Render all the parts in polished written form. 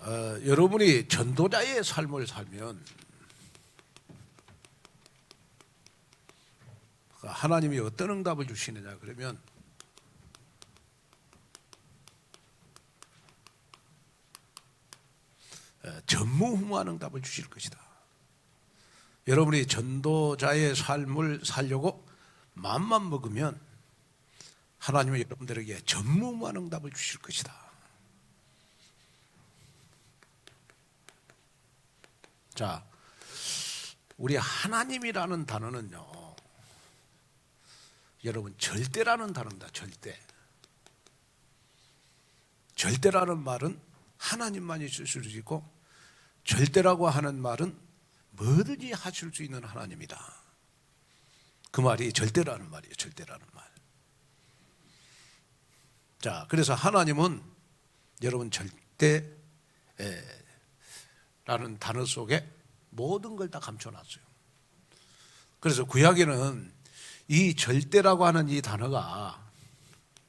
여러분이 전도자의 삶을 살면 하나님이 어떤 응답을 주시느냐 그러면 전무후무한 응답을 주실 것이다. 여러분이 전도자의 삶을 살려고 마음만 먹으면 하나님은 여러분들에게 전무후무한 응답을 주실 것이다. 자, 우리 하나님이라는 단어는요, 여러분 절대라는 단어입니다. 절대. 절대라는 말은 하나님만이 쓸 수 있고, 절대라고 하는 말은 뭐든지 하실 수 있는 하나님이다. 그 말이 절대라는 말이에요. 절대라는 말. 자, 그래서 하나님은 여러분 절대라는 단어 속에 모든 걸 다 감춰놨어요. 그래서 구약에는 이 절대라고 하는 이 단어가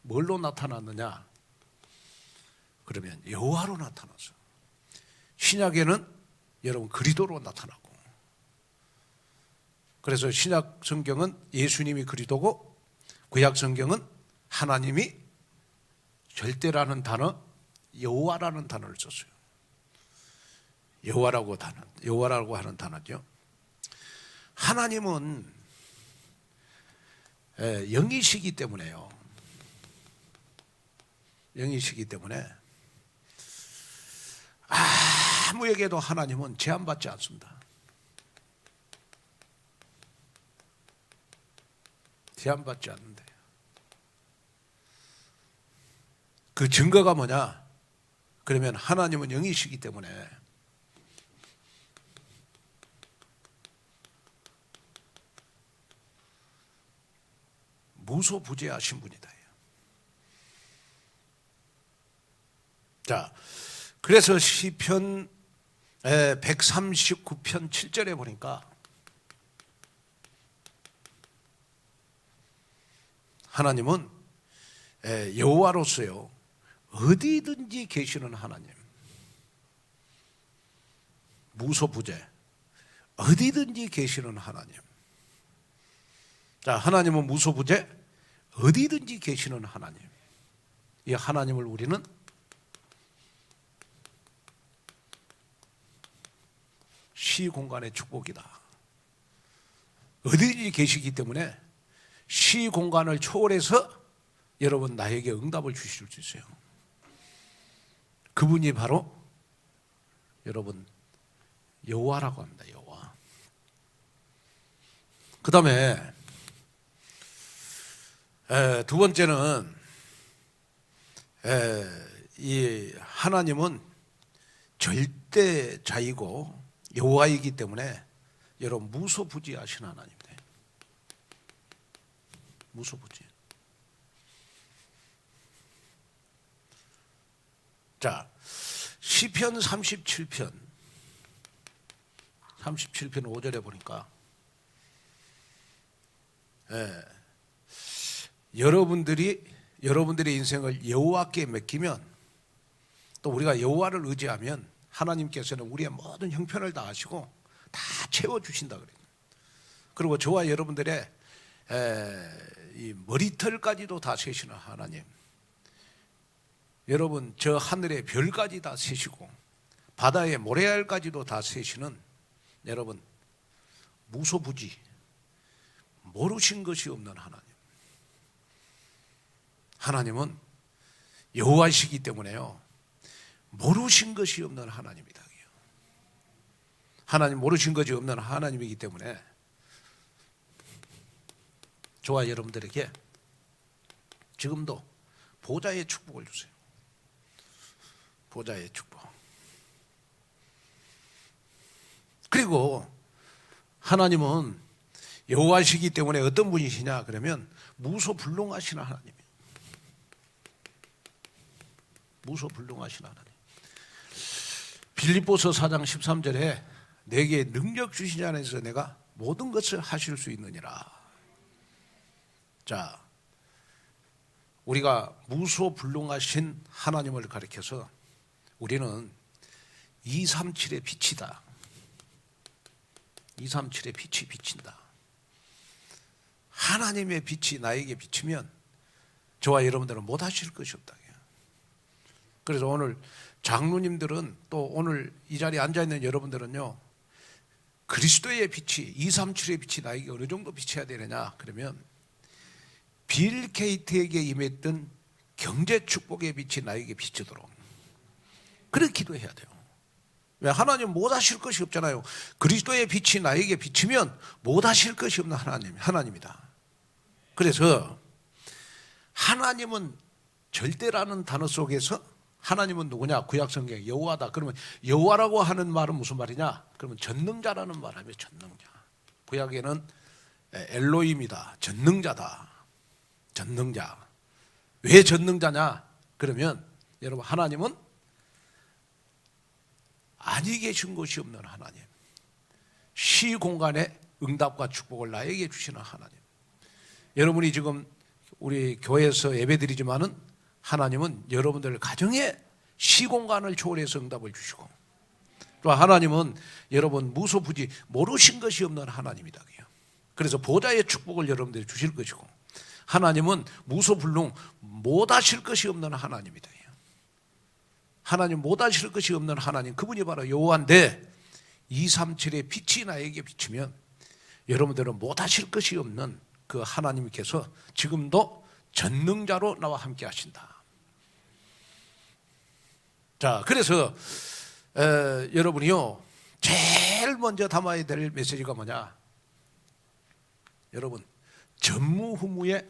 뭘로 나타났느냐? 그러면 여호와로 나타났어요. 신약에는 여러분 그리스도로 나타나고, 그래서 신약 성경은 예수님이 그리스도고, 구약 성경은 하나님이 절대라는 단어, 여호와라는 단어를 썼어요. 여호와라고 하는 단어죠. 하나님은 영이시기 때문에요. 영이시기 때문에 아무에게도 하나님은 제한받지 않습니다. 제한받지 않는데, 그 증거가 뭐냐? 그러면 하나님은 영이시기 때문에 무소부재하신 분이다. 자, 그래서 시편 139편 7절에 보니까 하나님은 여호와로서요 어디든지 계시는 하나님, 무소부재, 어디든지 계시는 하나님. 자, 하나님은 무소부재, 어디든지 계시는 하나님. 이 하나님을 우리는 시공간의 축복이다. 어디든지 계시기 때문에 시공간을 초월해서 여러분 나에게 응답을 주실 수 있어요. 그분이 바로 여러분 여호와라고 합니다. 여호와. 그 다음에 두 번째는 이 하나님은 절대자이고 여호와이기 때문에 여러분 무소부지하신 하나님이에요. 무소부지. 자, 시편 37편 5절에 보니까 여러분들의 인생을 여호와께 맡기면, 또 우리가 여호와를 의지하면 하나님께서는 우리의 모든 형편을 다 아시고 다 채워주신다 그래요. 그리고 저와 여러분들의 이 머리털까지도 다 세시는 하나님, 여러분 저 하늘의 별까지 다 세시고 바다의 모래알까지도 다 세시는 여러분 무소부지, 모르신 것이 없는 하나님. 하나님은 여호와이시기 때문에요 모르신 것이 없는 하나님이다. 하나님 모르신 것이 없는 하나님이기 때문에 저와 여러분들에게 지금도 보좌의 축복을 주세요. 보좌의 축복. 그리고 하나님은 여호와시기 때문에 어떤 분이시냐 그러면 무소불능하신 하나님이에요. 무소불능하신 하나님. 빌립보서 4장 13절에 내게 능력 주신 자 안에서 내가 모든 것을 하실 수 있느니라. 자, 우리가 무소불능하신 하나님을 가리켜서 우리는 237의 빛이다. 237의 빛이 비친다. 하나님의 빛이 나에게 비치면 저와 여러분들은 못하실 것이 없다. 그래서 오늘 장로님들은 또 오늘 이 자리에 앉아있는 여러분들은요, 그리스도의 빛이 237의 빛이 나에게 어느 정도 비쳐야 되느냐 그러면 빌 게이트에게 임했던 경제 축복의 빛이 나에게 비치도록 그렇게 기도해야 돼요. 왜? 하나님 못하실 것이 없잖아요. 그리스도의 빛이 나에게 비치면 못하실 것이 없는 하나님이다. 그래서 하나님은 절대라는 단어 속에서 하나님은 누구냐? 구약성경에 여호와다. 그러면 여호와라고 하는 말은 무슨 말이냐? 그러면 전능자라는 말하면 전능자. 구약에는 엘로힘이다. 전능자다. 전능자. 왜 전능자냐? 그러면 여러분 하나님은 아니 계신 것이 없는 하나님. 시공간에 응답과 축복을 나에게 주시는 하나님. 여러분이 지금 우리 교회에서 예배드리지만은 하나님은 여러분들 가정에 시공간을 초월해서 응답을 주시고 또 하나님은 여러분 무소부지 모르신 것이 없는 하나님이다. 그래서 보좌의 축복을 여러분들이 주실 것이고 하나님은 무소불능 못하실 것이 없는 하나님이다. 하나님 못하실 것이 없는 하나님, 그분이 바로 여호와인데 237의 빛이 나에게 비치면 여러분들은 못하실 것이 없는 그 하나님께서 지금도 전능자로 나와 함께 하신다. 자, 그래서 여러분이요 제일 먼저 담아야 될 메시지가 뭐냐? 여러분 전무후무의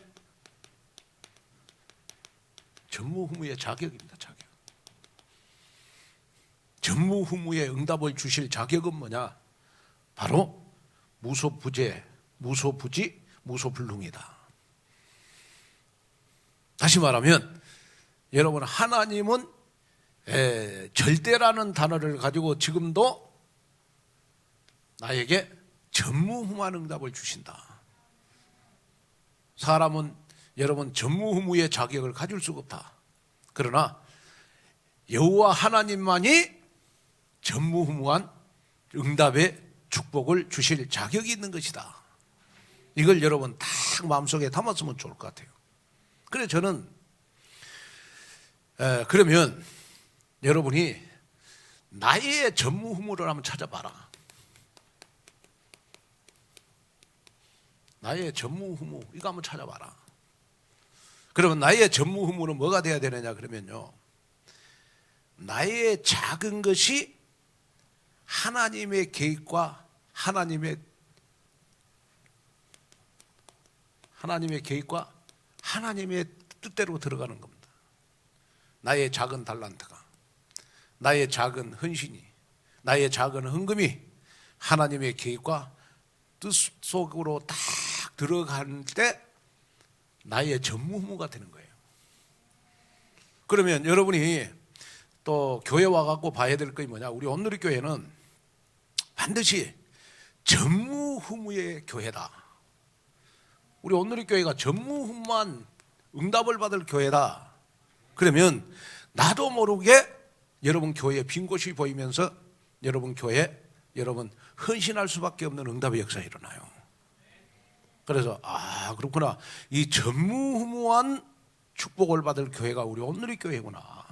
자격입니다. 자격. 전무후무의 응답을 주실 자격은 뭐냐? 바로 무소부재, 무소부지, 무소불능이다. 다시 말하면 여러분 하나님은 절대라는 단어를 가지고 지금도 나에게 전무후무한 응답을 주신다. 사람은 여러분 전무후무의 자격을 가질 수가 없다. 그러나 여호와 하나님만이 전무후무한 응답의 축복을 주실 자격이 있는 것이다. 이걸 여러분 딱 마음속에 담았으면 좋을 것 같아요. 그래서 저는 그러면 여러분이 나의 전무후무를 한번 찾아봐라. 나의 전무후무 이거 한번 찾아봐라. 그러면 나의 전무후무는 뭐가 돼야 되느냐 그러면요, 나의 작은 것이 하나님의 계획과 하나님의 계획과 하나님의 뜻대로 들어가는 겁니다. 나의 작은 달란트가, 나의 작은 헌신이, 나의 작은 헌금이 하나님의 계획과 뜻 속으로 딱 들어갈 때 나의 전무후무가 되는 거예요. 그러면 여러분이 또 교회 와갖고 봐야 될 것이 뭐냐? 우리 온누리 교회는 반드시 전무후무의 교회다. 우리 온누리 교회가 전무후무한 응답을 받을 교회다. 그러면 나도 모르게 여러분 교회에 빈 곳이 보이면서 여러분 교회에 여러분 헌신할 수밖에 없는 응답의 역사가 일어나요. 그래서 그렇구나, 이 전무후무한 축복을 받을 교회가 우리 온누리 교회구나.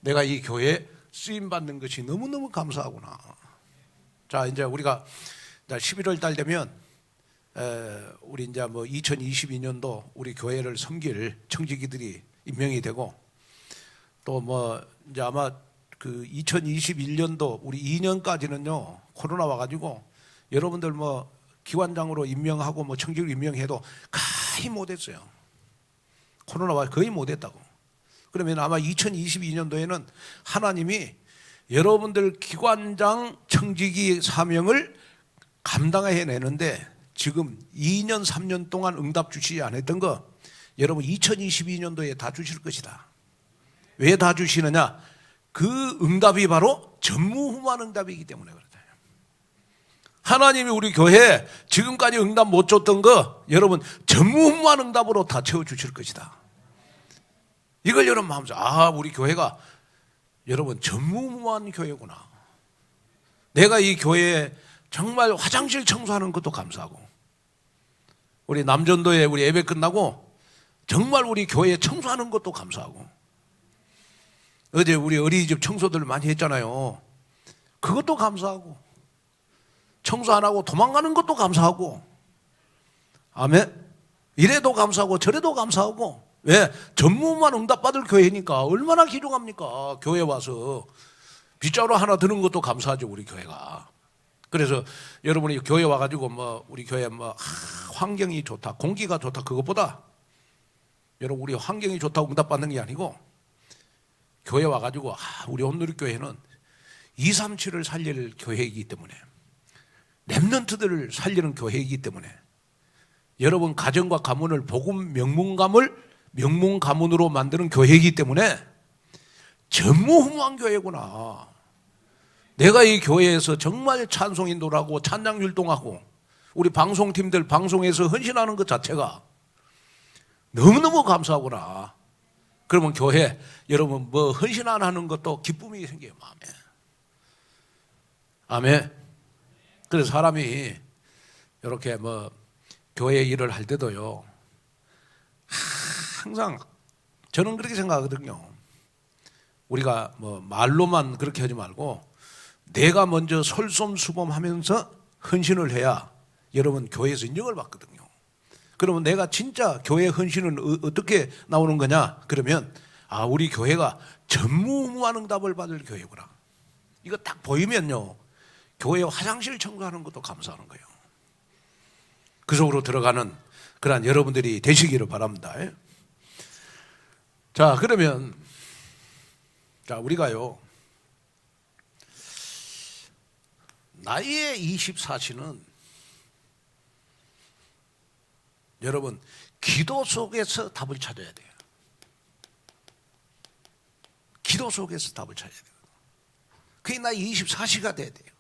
내가 이 교회에 쓰임받는 것이 너무너무 감사하구나. 자, 이제 우리가 11월 달 되면 우리 이제 2022년도 우리 교회를 섬길 청지기들이 임명이 되고 또 이제 아마 그 2021년도 우리 2년까지는요 코로나 와가지고 여러분들 기관장으로 임명하고 청지기로 임명해도 거의 못했어요. 코로나 와 거의 못했다고. 그러면 아마 2022년도에는 하나님이 여러분들 기관장 청지기 사명을 감당해내는데 지금 2년 3년 동안 응답 주시지 않았던 거 여러분 2022년도에 다 주실 것이다. 왜 다 주시느냐? 그 응답이 바로 전무후무한 응답이기 때문에 그렇다. 하나님이 우리 교회에 지금까지 응답 못 줬던 거 여러분 전무후무한 응답으로 다 채워주실 것이다. 이걸 여러분 마음속에 우리 교회가 여러분 전무후무한 교회구나. 내가 이 교회에 정말 화장실 청소하는 것도 감사하고, 우리 남전도에 우리 예배 끝나고 정말 우리 교회 청소하는 것도 감사하고, 어제 우리 어린이집 청소들 많이 했잖아요. 그것도 감사하고, 청소 안 하고 도망가는 것도 감사하고, 아멘. 이래도 감사하고 저래도 감사하고. 왜? 전무후무한 응답받을 교회니까 얼마나 기중합니까? 교회 와서 빗자루 하나 드는 것도 감사하죠, 우리 교회가. 그래서 여러분이 교회 와가지고 우리 교회 환경이 좋다, 공기가 좋다, 그것보다 여러분 우리 환경이 좋다고 응답받는 게 아니고, 교회 와가지고 우리 온누리교회는 237을 살릴 교회이기 때문에, 렘넌트들을 살리는 교회이기 때문에, 여러분 가정과 가문을 복음 명문 가문으로 만드는 교회이기 때문에 전무후무한 교회구나. 내가 이 교회에서 정말 찬송 인도를 하고 찬양 율동하고 우리 방송팀들 방송에서 헌신하는 것 자체가 너무너무 감사하구나. 그러면 교회 여러분 헌신 안 하는 것도 기쁨이 생겨요, 마음에. 아멘. 그래서 사람이 이렇게 교회 일을 할 때도요, 항상 저는 그렇게 생각하거든요. 우리가 말로만 그렇게 하지 말고 내가 먼저 솔선수범하면서 헌신을 해야 여러분 교회에서 인정을 받거든요. 그러면 내가 진짜 교회 헌신은 어떻게 나오는 거냐? 그러면 우리 교회가 전무후무한 응답을 받을 교회구나. 이거 딱 보이면요, 교회 화장실 청소하는 것도 감사하는 거예요. 그 속으로 들어가는 그러한 여러분들이 되시기를 바랍니다. 자, 그러면 우리가요, 나이의 24시는 여러분 기도 속에서 답을 찾아야 돼요. 기도 속에서 답을 찾아야 돼요. 그게 나이 24시가 돼야 돼요.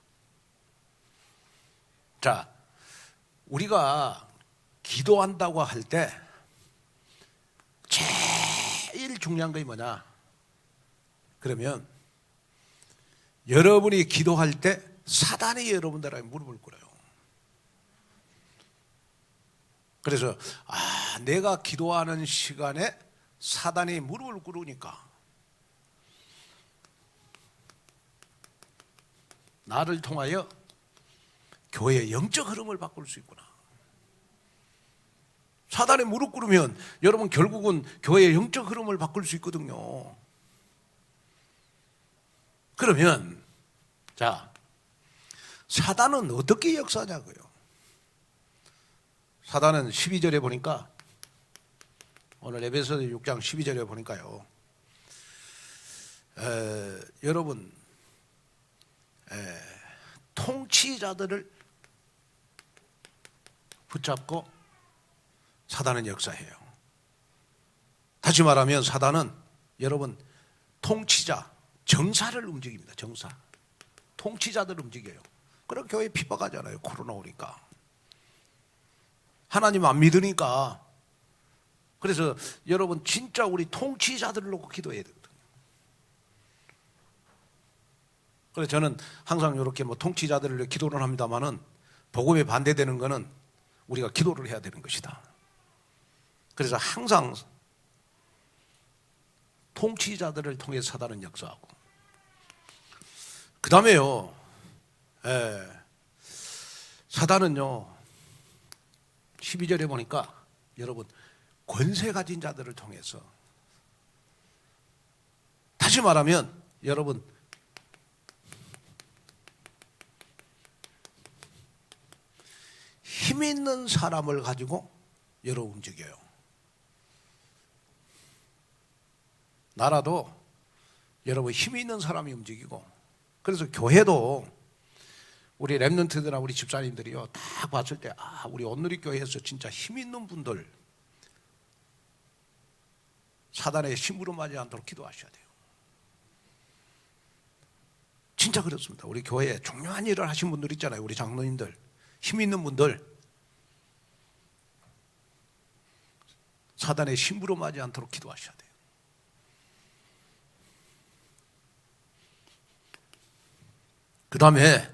자, 우리가 기도한다고 할 때 제일 중요한 게 뭐냐? 그러면 여러분이 기도할 때 사단이 여러분들에게 무릎을 꿇어요. 그래서 내가 기도하는 시간에 사단이 무릎을 꿇으니까 나를 통하여 교회의 영적 흐름을 바꿀 수 있구나. 사단이 무릎 꿇으면 여러분 결국은 교회의 영적 흐름을 바꿀 수 있거든요. 그러면 사단은 어떻게 역사하냐고요? 사단은 12절에 보니까, 오늘 에베소서 6장 12절에 보니까요, 여러분 통치자들을 붙잡고 사단은 역사해요. 다시 말하면 사단은 여러분 통치자, 정사를 움직입니다. 정사, 통치자들을 움직여요. 그럼 교회 핍박하잖아요. 코로나 오니까. 하나님 안 믿으니까. 그래서 여러분 진짜 우리 통치자들을 놓고 기도해야 되거든요. 그래서 저는 항상 이렇게 통치자들을 기도를 합니다만은, 복음에 반대되는 거는 우리가 기도를 해야 되는 것이다. 그래서 항상 통치자들을 통해 사단은 역사하고, 그 다음에요, 사단은요 12절에 보니까 여러분 권세 가진 자들을 통해서, 다시 말하면 여러분 힘 있는 사람을 가지고 여러분 움직여요. 나라도 여러분 힘 있는 사람이 움직이고, 그래서 교회도 우리 렘넌트들이나 우리 집사님들이요 딱 봤을 때 우리 온누리교회에서 진짜 힘 있는 분들, 사단의 힘으로 맞지 않도록 기도하셔야 돼요. 진짜 그렇습니다. 우리 교회에 중요한 일을 하신 분들 있잖아요. 우리 장로님들, 힘 있는 분들, 사단의 힘으로 맞지 않도록 기도하셔야 돼요. 그 다음에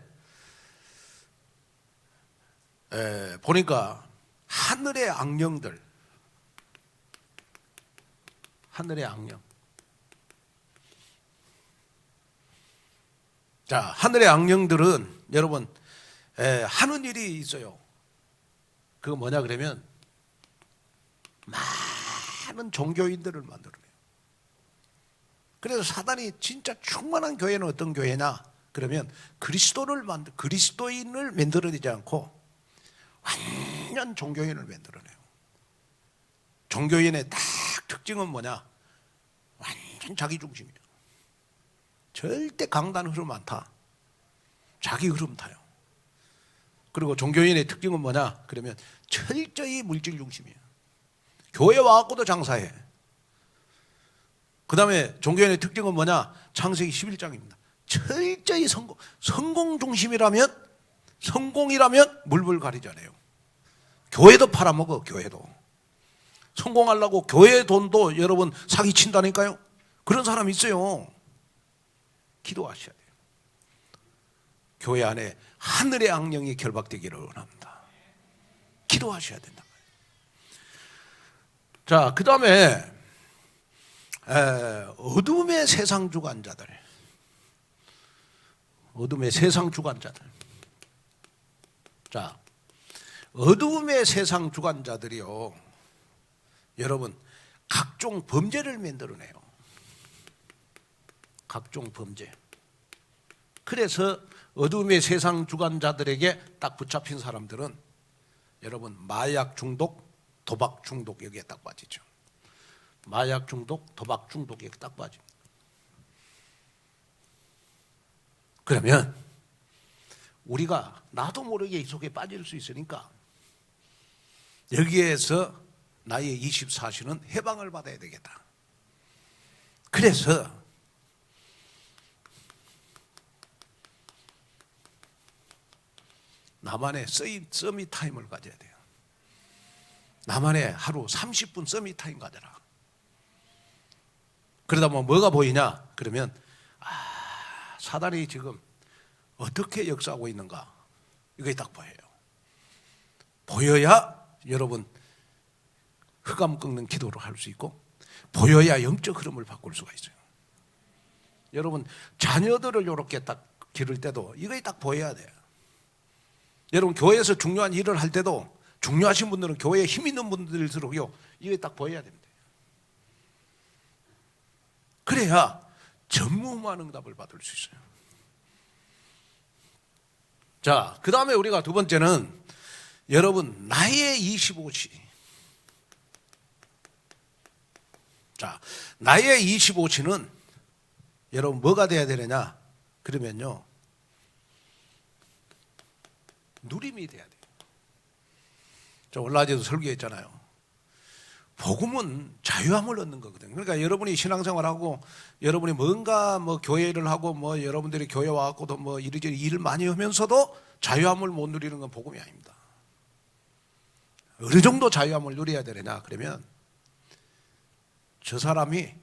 보니까 하늘의 악령들, 하늘의 악령. 자, 하늘의 악령들은 여러분 하는 일이 있어요. 그거 뭐냐 그러면 많은 종교인들을 만들어내요. 그래서 사단이 진짜 충만한 교회는 어떤 교회냐 그러면 그리스도인을 만들어내지 않고 완전 종교인을 만들어내요. 종교인의 딱 특징은 뭐냐? 완전 자기 중심이에요. 절대 강단 흐름 안 타. 자기 흐름 타요. 그리고 종교인의 특징은 뭐냐? 그러면 철저히 물질 중심이에요. 교회 와갖고도 장사해. 그 다음에 종교인의 특징은 뭐냐? 창세기 11장입니다. 철저히 성공 중심이라면, 성공이라면 물불 가리잖아요. 교회도 팔아먹어, 교회도. 성공하려고 교회 돈도 여러분 사기친다니까요. 그런 사람 있어요. 기도하셔야 돼요. 교회 안에 하늘의 악령이 결박되기를 원합니다. 기도하셔야 된다. 자, 그 다음에 어둠의 세상 주관자들. 어둠의 세상 주관자들. 자, 어둠의 세상 주관자들이요, 여러분 각종 범죄를 만들어내요. 각종 범죄. 그래서 어둠의 세상 주관자들에게 딱 붙잡힌 사람들은 여러분 마약 중독, 도박 중독 여기에 딱 빠지죠. 마약 중독, 도박 중독 여기에 딱 빠집니다. 그러면 우리가 나도 모르게 이 속에 빠질 수 있으니까 여기에서 나의 24시는 해방을 받아야 되겠다. 그래서 나만의 서밋 타임을 가져야 돼요. 나만의 하루 30분 서밋 타임 가져라. 그러다 보면 뭐가 보이냐? 그러면 사단이 지금 어떻게 역사하고 있는가? 이게 딱 보여요. 보여야 여러분 흑암 꺾는 기도를 할 수 있고, 보여야 영적 흐름을 바꿀 수가 있어요. 여러분 자녀들을 이렇게 딱 기를 때도 이게 딱 보여야 돼요. 여러분 교회에서 중요한 일을 할 때도 중요하신 분들은 교회에 힘 있는 분들일수록요 이게 딱 보여야 됩니다. 그래야 전무후무한 응답을 받을 수 있어요. 자, 그 다음에 우리가 두 번째는 여러분 나의 25시. 자, 나의 25시는 여러분 뭐가 돼야 되느냐? 그러면요 누림이 돼야 돼요. 저 올라제도 설교했잖아요. 복음은 자유함을 얻는 거거든요. 그러니까 여러분이 신앙생활하고 여러분이 뭔가 뭐 교회를 하고 뭐 여러분들이 교회 와갖고도 뭐 이리저리 일을 많이 하면서도 자유함을 못 누리는 건 복음이 아닙니다. 어느 정도 자유함을 누려야 되느냐? 그러면 저 사람이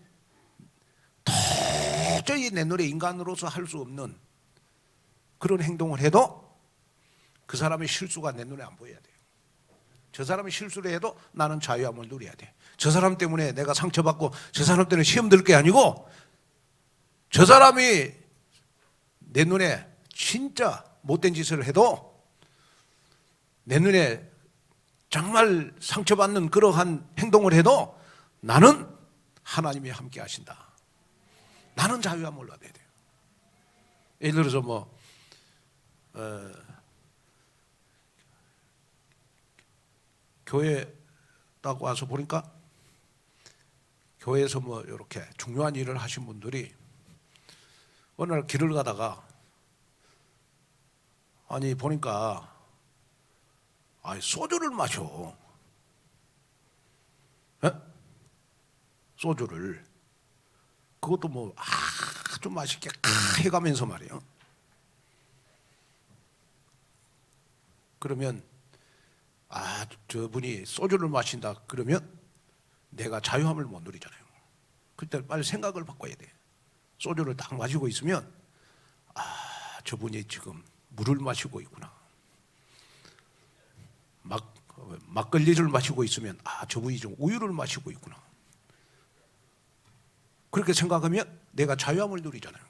도저히 내 눈에 인간으로서 할 수 없는 그런 행동을 해도 그 사람의 실수가 내 눈에 안 보여야 돼요. 저 사람이 실수를 해도 나는 자유함을 누려야 돼. 저 사람 때문에 내가 상처받고 저 사람 때문에 시험 들 게 아니고 저 사람이 내 눈에 진짜 못된 짓을 해도 내 눈에 정말 상처받는 그러한 행동을 해도 나는 하나님이 함께 하신다. 나는 자유함을 얻어야 돼요. 예를 들어서 교회 딱 와서 보니까 교회에서 뭐 이렇게 중요한 일을 하신 분들이 어느 날 길을 가다가 아니 보니까 소주를 마셔. 에? 소주를 그것도 뭐 아주 맛있게 해가면서 말이에요. 그러면 저분이 소주를 마신다 그러면 내가 자유함을 못 누리잖아요. 그때 빨리 생각을 바꿔야 돼. 소주를 딱 마시고 있으면 저분이 지금 물을 마시고 있구나. 막걸리를 마시고 있으면 저분이 좀 우유를 마시고 있구나. 그렇게 생각하면 내가 자유함을 누리잖아요.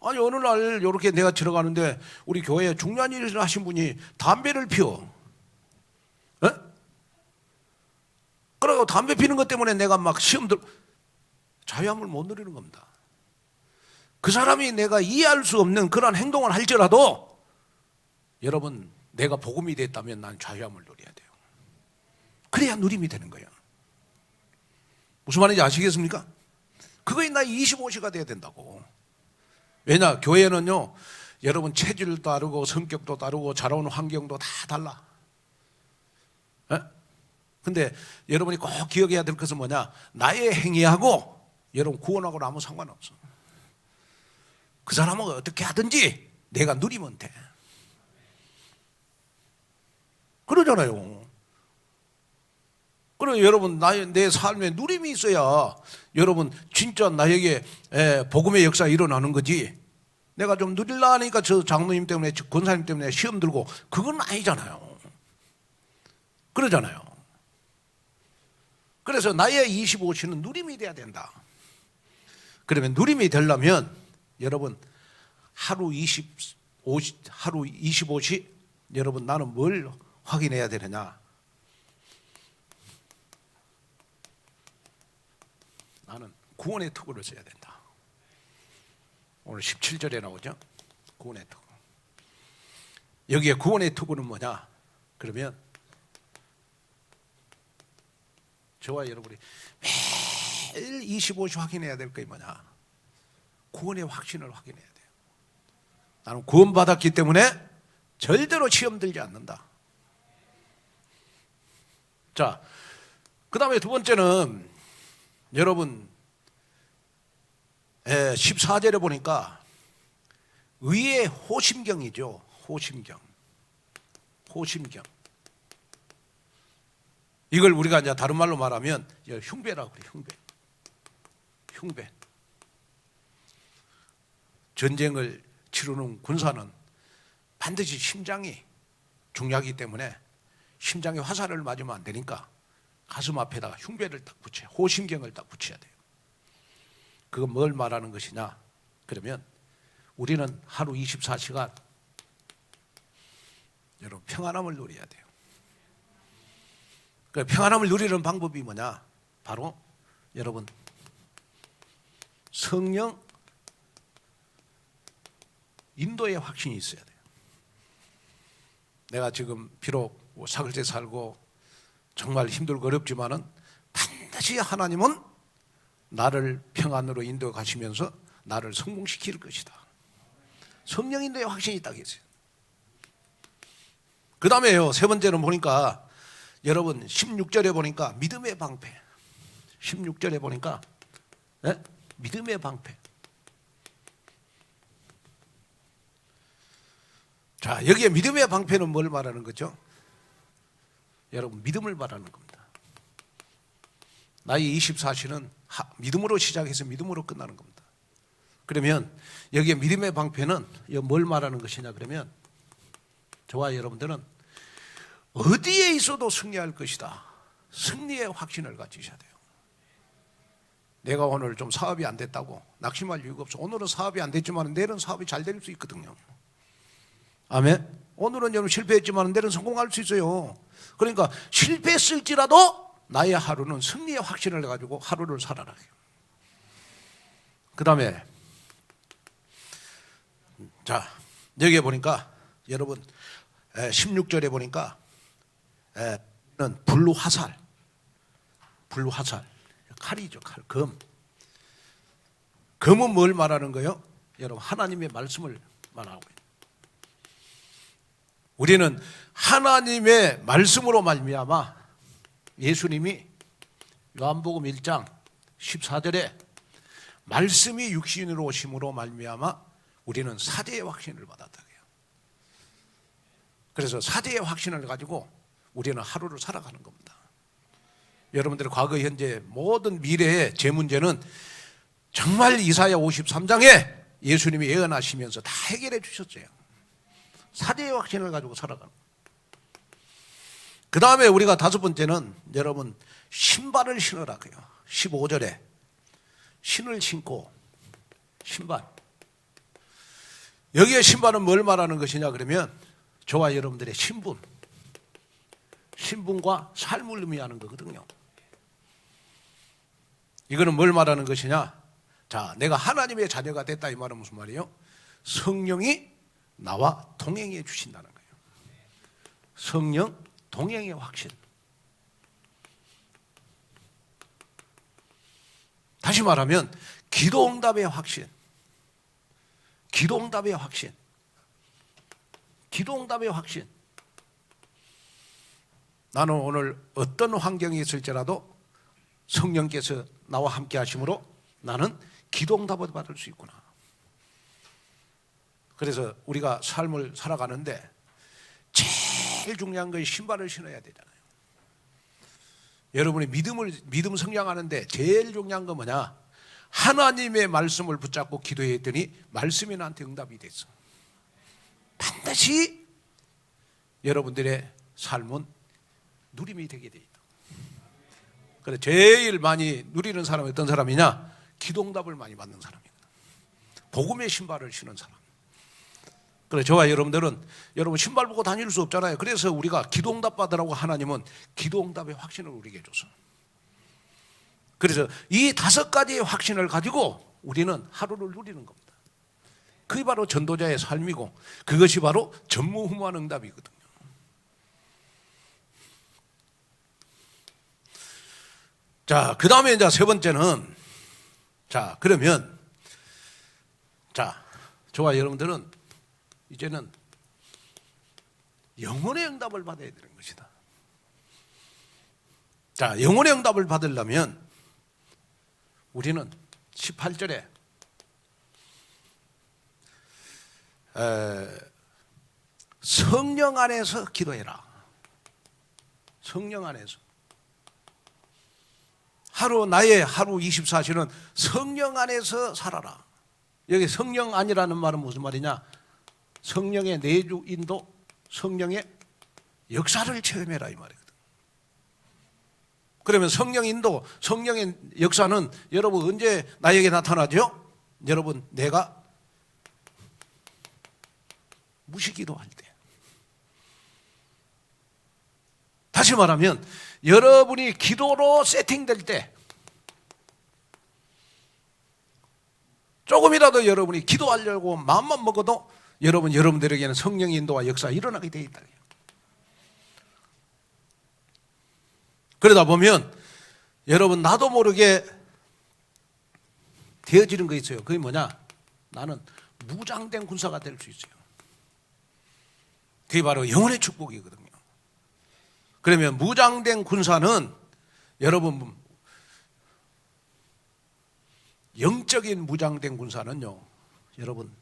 아니 어느 날 이렇게 내가 들어가는데 우리 교회에 중요한 일을 하신 분이 담배를 피워. 그러고 담배 피는 것 때문에 내가 막 자유함을 못 누리는 겁니다. 그 사람이 내가 이해할 수 없는 그런 행동을 할지라도 여러분 내가 복음이 됐다면 난 자유함을 누려야 돼요. 그래야 누림이 되는 거예요. 무슨 말인지 아시겠습니까? 그거에 나의 25시가 돼야 된다고. 왜냐 교회는요 여러분 체질도 다르고 성격도 다르고 자라온 환경도 다 달라. 근데 여러분이 꼭 기억해야 될 것은 뭐냐, 나의 행위하고 여러분 구원하고는 아무 상관없어. 그 사람은 어떻게 하든지 내가 누리면 돼. 그러잖아요. 그럼 여러분 내 삶에 누림이 있어야 여러분 진짜 나에게 복음의 역사가 일어나는 거지. 내가 좀 누릴라 하니까 저 장로님 때문에 저 권사님 때문에 시험 들고 그건 아니잖아요. 그러잖아요. 그래서 나의 25시는 누림이 돼야 된다. 그러면 누림이 되려면 여러분 하루 25시 여러분 나는 뭘 확인해야 되느냐. 나는 구원의 투구를 써야 된다. 오늘 17절에 나오죠. 구원의 투구. 여기에 구원의 투구는 뭐냐? 그러면 저와 여러분이 매일 25시 확인해야 될 게 뭐냐? 구원의 확신을 확인해야 돼요. 나는 구원받았기 때문에 절대로 시험 들지 않는다. 자, 그 다음에 두 번째는 여러분 14절에 보니까 의의 호심경이죠. 호심경. 이걸 우리가 이제 다른 말로 말하면 흉배라고 그래요. 흉배. 전쟁을 치르는 군사는 반드시 심장이 중요하기 때문에 심장에 화살을 맞으면 안 되니까 가슴 앞에다가 흉배를 딱 붙여요. 호심경을 딱 붙여야 돼요. 그건 뭘 말하는 것이냐? 그러면 우리는 하루 24시간 여러분 평안함을 누려야 돼요. 그 평안함을 누리는 방법이 뭐냐? 바로 여러분 성령 인도의 확신이 있어야 돼요. 내가 지금 비록 사글세 살고 정말 힘들고 어렵지만은 반드시 하나님은 나를 평안으로 인도해 가시면서 나를 성공시킬 것이다. 성령 인도의 확신이 딱 있어요. 그 다음에요, 세 번째는 보니까 여러분 16절에 보니까 믿음의 방패. 16절에 보니까 믿음의 방패. 자, 여기에 믿음의 방패는 뭘 말하는 거죠? 여러분 믿음을 말하는 겁니다. 나의 24시는 믿음으로 시작해서 믿음으로 끝나는 겁니다. 그러면 여기에 믿음의 방패는 뭘 말하는 것이냐 그러면 저와 여러분들은 어디에 있어도 승리할 것이다. 승리의 확신을 가지셔야 돼요. 내가 오늘 좀 사업이 안 됐다고 낙심할 이유가 없어. 오늘은 사업이 안 됐지만 내일은 사업이 잘 될 수 있거든요. 아멘. 오늘은 여러분 실패했지만 내일은 성공할 수 있어요. 그러니까 실패했을지라도 나의 하루는 승리의 확신을 가지고 하루를 살아라. 그 다음에 자 여기에 보니까 여러분 16절에 보니까 불화살 칼이죠. 검은 뭘 말하는 거예요? 여러분 하나님의 말씀을 말하고 있어요. 우리는 하나님의 말씀으로 말미암아 예수님이 요한복음 1장 14절에 말씀이 육신으로 오심으로 말미암아 우리는 사제의 확신을 받았다. 그래서 사제의 확신을 가지고 우리는 하루를 살아가는 겁니다. 여러분들의 과거, 현재, 모든 미래의 제 문제는 정말 이사야 53장에 예수님이 예언하시면서 다 해결해 주셨어요. 사제의 확신을 가지고 살아가는 거예요. 그 다음에 우리가 다섯 번째는 여러분 신발을 신으라고요. 15절에 신을 신고 신발. 여기에 신발은 뭘 말하는 것이냐 그러면 저와 여러분들의 신분과 삶을 의미하는 거거든요. 이거는 뭘 말하는 것이냐? 자, 내가 하나님의 자녀가 됐다 이 말은 무슨 말이에요? 성령이 나와 동행해 주신다는 거예요. 성령 동행의 확신. 다시 말하면 기도응답의 확신. 기도응답의 확신. 기도응답의 확신. 나는 오늘 어떤 환경이 있을지라도 성령께서 나와 함께 하심으로 나는 기도응답을 받을 수 있구나. 그래서 우리가 삶을 살아가는데 제일 중요한 것이 신발을 신어야 되잖아요. 여러분이 믿음 성장하는데 제일 중요한 건 뭐냐? 하나님의 말씀을 붙잡고 기도했더니 말씀이 나한테 응답이 됐어. 반드시 여러분들의 삶은 누림이 되게 돼 있다. 그래 제일 많이 누리는 사람이 어떤 사람이냐? 기도응답을 많이 받는 사람이다. 복음의 신발을 신은 사람. 그래 저와 여러분들은 여러분 신발 보고 다닐 수 없잖아요. 그래서 우리가 기도응답 받으라고 하나님은 기도응답의 확신을 우리에게 줬어. 그래서 이 다섯 가지의 확신을 가지고 우리는 하루를 누리는 겁니다. 그게 바로 전도자의 삶이고 그것이 바로 전무후무한 응답이거든요. 자, 그 다음에 이제 세 번째는 자, 그러면 자, 저와 여러분들은 이제는 영혼의 응답을 받아야 되는 것이다. 자, 영혼의 응답을 받으려면 우리는 18절에 성령 안에서 기도해라. 성령 안에서. 나의 하루 24시는 성령 안에서 살아라. 여기 성령 안이라는 말은 무슨 말이냐? 성령의 내주 인도, 성령의 역사를 체험해라 이 말이거든. 그러면 성령 인도, 성령의 역사는 여러분 언제 나에게 나타나죠? 여러분 내가 무시기도할 때. 다시 말하면 여러분이 기도로 세팅될 때 조금이라도 여러분이 기도하려고 마음만 먹어도 여러분들에게는 성령의 인도와 역사가 일어나게 되어 있다. 그러다 보면 여러분 나도 모르게 되어지는 거 있어요. 그게 뭐냐? 나는 무장된 군사가 될 수 있어요. 그게 바로 영혼의 축복이거든요. 그러면 무장된 군사는 여러분 영적인 무장된 군사는요, 여러분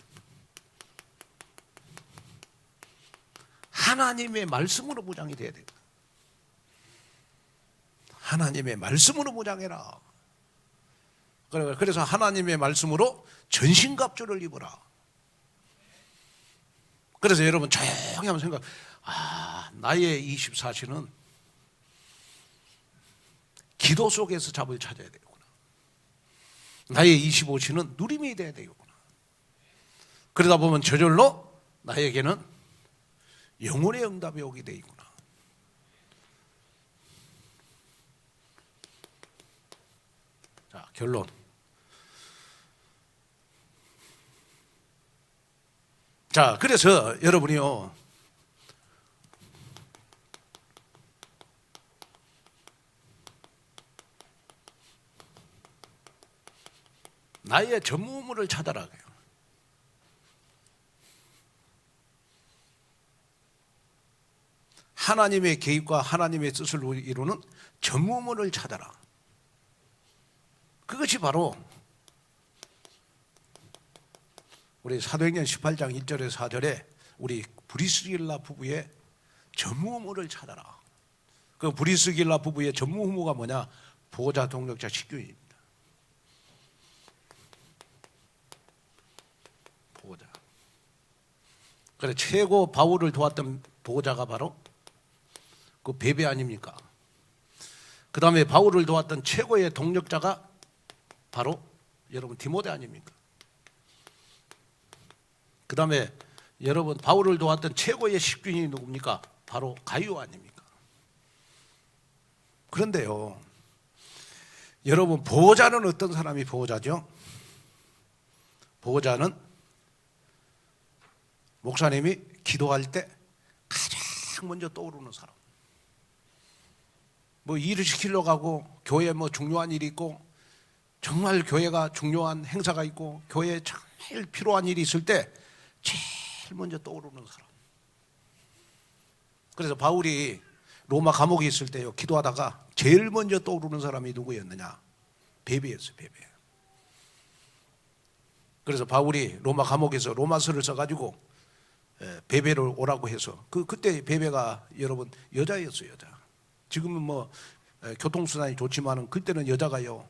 하나님의 말씀으로 무장이 돼야 돼요. 하나님의 말씀으로 무장해라. 그래서 하나님의 말씀으로 전신갑주를 입어라. 그래서 여러분 조용히 한번 생각, 나의 24시는 기도 속에서 답을 찾아야 되겠구나. 나의 25시는 누림이 돼야 되겠구나. 그러다 보면 저절로 나에게는 영혼의 응답이 오게 되겠구나. 자, 결론. 자, 그래서 여러분이요, 나의 전무후무를 찾아라. 하나님의 계획과 하나님의 뜻을 이루는 전무후무를 찾아라. 그것이 바로 우리 사도행전 18장 1절에서 4절에 우리 브리스길라 부부의 전무후무를 찾아라. 그 브리스길라 부부의 전무후무가 뭐냐? 보호자, 동력자, 식교인입니다. 보호자. 그래 최고 바울을 도왔던 보호자가 바로 그 베베 아닙니까? 그 다음에 바울을 도왔던 최고의 동력자가 바로 여러분 디모데 아닙니까? 그 다음에 여러분 바울을 도왔던 최고의 식균이 누굽니까? 바로 가이오 아닙니까? 그런데요, 여러분 보호자는 어떤 사람이 보호자죠? 보호자는 목사님이 기도할 때 가장 먼저 떠오르는 사람. 뭐 일을 시키려고 하고 교회에 뭐 중요한 일이 있고 정말 교회가 중요한 행사가 있고 교회에 제일 필요한 일이 있을 때 제일 먼저 떠오르는 사람. 그래서 바울이 로마 감옥에 있을 때요, 기도하다가 제일 먼저 떠오르는 사람이 누구였느냐? 베베였어요, 베베. 그래서 바울이 로마 감옥에서 로마서를 써가지고 베베를 오라고 해서 그때 베베가 여러분 여자였어요, 여자. 지금은 뭐 교통수단이 좋지만은 그때는 여자가요,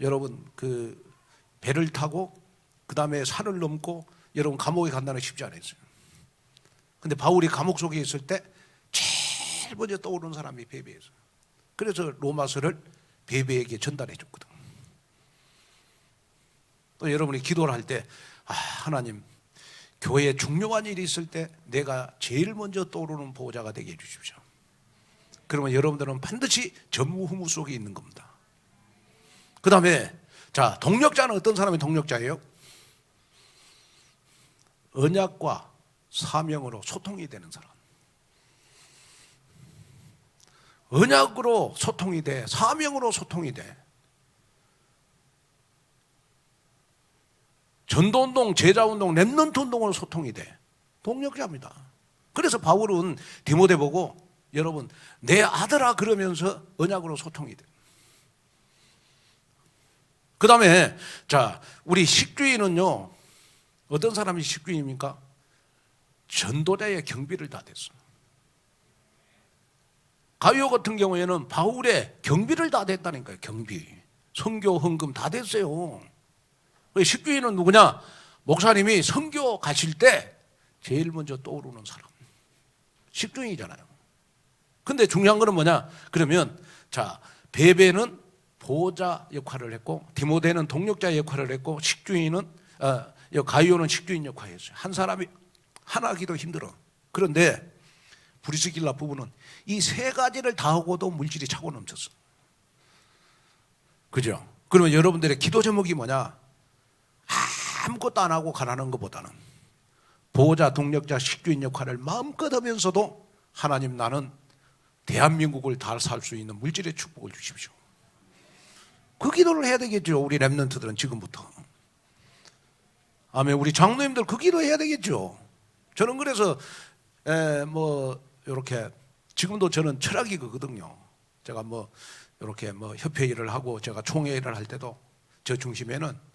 여러분 그 배를 타고 그 다음에 산을 넘고 여러분 감옥에 간다는 게 쉽지 않았어요. 근데 바울이 감옥 속에 있을 때 제일 먼저 떠오르는 사람이 베베였어요. 그래서 로마서를 베베에게 전달해 줬거든. 또 여러분이 기도를 할 때 하나님, 교회에 중요한 일이 있을 때 내가 제일 먼저 떠오르는 보호자가 되게 해 주십시오. 그러면 여러분들은 반드시 전무후무 속에 있는 겁니다. 그 다음에 자, 동력자는 어떤 사람이 동력자예요? 언약과 사명으로 소통이 되는 사람. 언약으로 소통이 돼, 사명으로 소통이 돼. 전도운동, 제자운동, 렘넌트 운동으로 소통이 돼. 동력자입니다. 그래서 바울은 디모데 보고 여러분 내 아들아 그러면서 언약으로 소통이 돼. 그 다음에 자, 우리 식주인은요, 어떤 사람이 식주인입니까? 전도자의 경비를 다 됐어. 가이오 같은 경우에는 바울의 경비를 다 됐다니까요. 경비, 선교, 헌금 다 됐어요. 식주인은 누구냐? 목사님이 선교 가실 때 제일 먼저 떠오르는 사람, 식주인이잖아요. 근데 중요한 거는 뭐냐? 그러면 자, 베베는 보호자 역할을 했고 디모데는 동력자 역할을 했고 식주인은 가이오는 식주인 역할을 했어요. 한 사람이 하나 하기도 힘들어. 그런데 브리스길라 부부는 이 세 가지를 다 하고도 물질이 차고 넘쳤어. 그죠? 그러면 여러분들의 기도 제목이 뭐냐? 아무것도 안 하고 가라는 것보다는 보호자, 동력자, 식주인 역할을 마음껏 하면서도 하나님, 나는 대한민국을 다 살 수 있는 물질의 축복을 주십시오. 그 기도를 해야 되겠죠. 우리 렘넌트들은 지금부터. 아멘. 우리 장로님들 그 기도 해야 되겠죠. 저는 그래서 뭐 이렇게 지금도 저는 철학이 그거든요. 제가 뭐 이렇게 뭐 협회 일을 하고 제가 총회 일을 할 때도 저 중심에는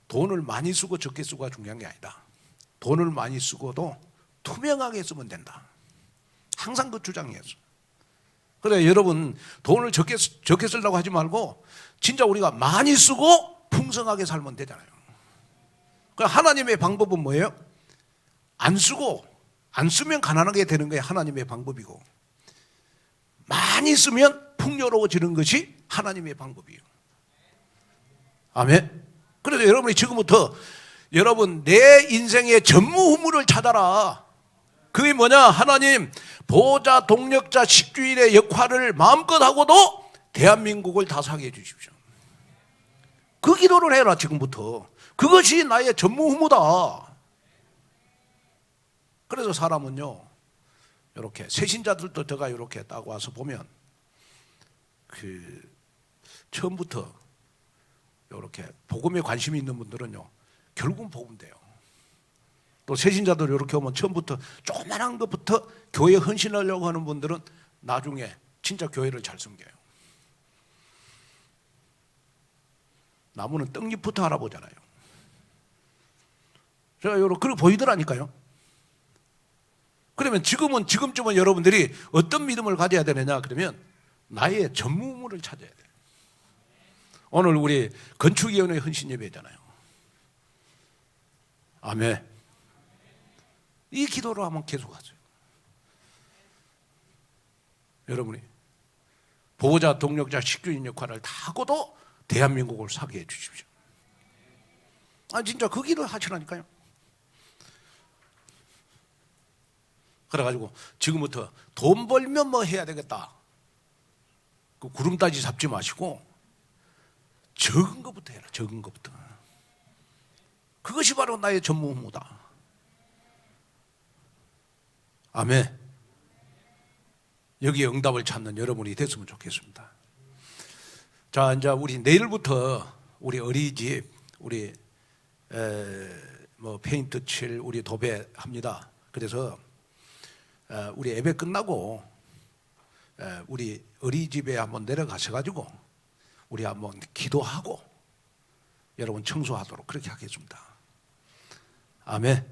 돈을 많이 쓰고 적게 쓰고가 중요한 게 아니다. 돈을 많이 쓰고도 투명하게 쓰면 된다. 항상 그 주장이었어. 그래, 여러분 돈을 적게 쓰려고 하지 말고 진짜 우리가 많이 쓰고 풍성하게 살면 되잖아요. 하나님의 방법은 뭐예요? 안 쓰면 가난하게 되는 게 하나님의 방법이고, 많이 쓰면 풍요로워지는 것이 하나님의 방법이에요. 아멘. 그래서 여러분이 지금부터 여러분 내 인생의 전무후무를 찾아라. 그게 뭐냐? 하나님, 보호자, 동력자, 식주인의 역할을 마음껏 하고도 대한민국을 다 사게 해주십시오. 그 기도를 해라. 지금부터. 그것이 나의 전무후무다. 그래서 사람은요, 이렇게 새신자들도 제가 이렇게 딱 와서 보면 처음부터 이렇게 복음에 관심이 있는 분들은요, 결국은 복음 돼요. 또 새신자들 이렇게 오면 처음부터 조그만한 것부터 교회에 헌신하려고 하는 분들은 나중에 진짜 교회를 잘 섬겨요. 나무는 떡잎부터 알아보잖아요. 제가 그렇게 보이더라니까요. 그러면 지금쯤은 여러분들이 어떤 믿음을 가져야 되느냐? 그러면 나의 전무후무를 찾아야 돼요. 오늘 우리 건축위원회 헌신 예배잖아요. 아멘. 이 기도로 한번 계속하세요. 여러분이 보호자, 동력자, 식주인 역할을 다 하고도 대한민국을 사게 해 주십시오. 진짜 그 길을 하시라니까요. 그래가지고 지금부터 돈 벌면 뭐 해야 되겠다, 그 구름다지 잡지 마시고 적은 것부터 해라. 적은 것부터. 그것이 바로 나의 전무후무다. 아멘. 여기에 응답을 찾는 여러분이 됐으면 좋겠습니다. 자, 이제 우리 내일부터 우리 어린이집, 우리 페인트 칠, 우리 도배합니다. 그래서 우리 예배 끝나고 우리 어린이집에 한번 내려가셔가지고 우리 한번 기도하고 여러분 청소하도록 그렇게 하겠습니다. 아멘.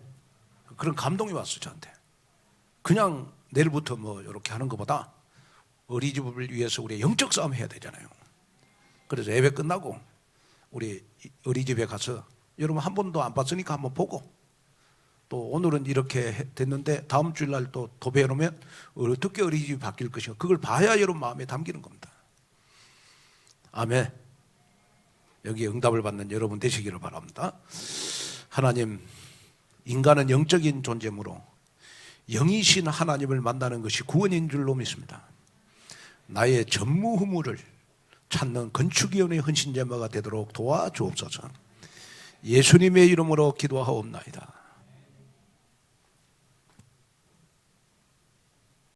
그런 감동이 왔어 저한테. 그냥 내일부터 뭐 이렇게 하는 것보다 어린이집을 위해서 우리 영적 싸움 해야 되잖아요. 그래서 예배 끝나고 우리 어린이집에 가서 여러분 한 번도 안 봤으니까 한번 보고, 또 오늘은 이렇게 됐는데 다음 주일날 또 도배해 놓으면 어떻게 어린이집이 바뀔 것인가, 그걸 봐야 여러분 마음에 담기는 겁니다. 아멘. 여기에 응답을 받는 여러분 되시기를 바랍니다. 하나님, 인간은 영적인 존재므로 영이신 하나님을 만나는 것이 구원인 줄로 믿습니다. 나의 전무후무를 찾는 건축위원회 헌신제마가 되도록 도와주옵소서. 예수님의 이름으로 기도하옵나이다.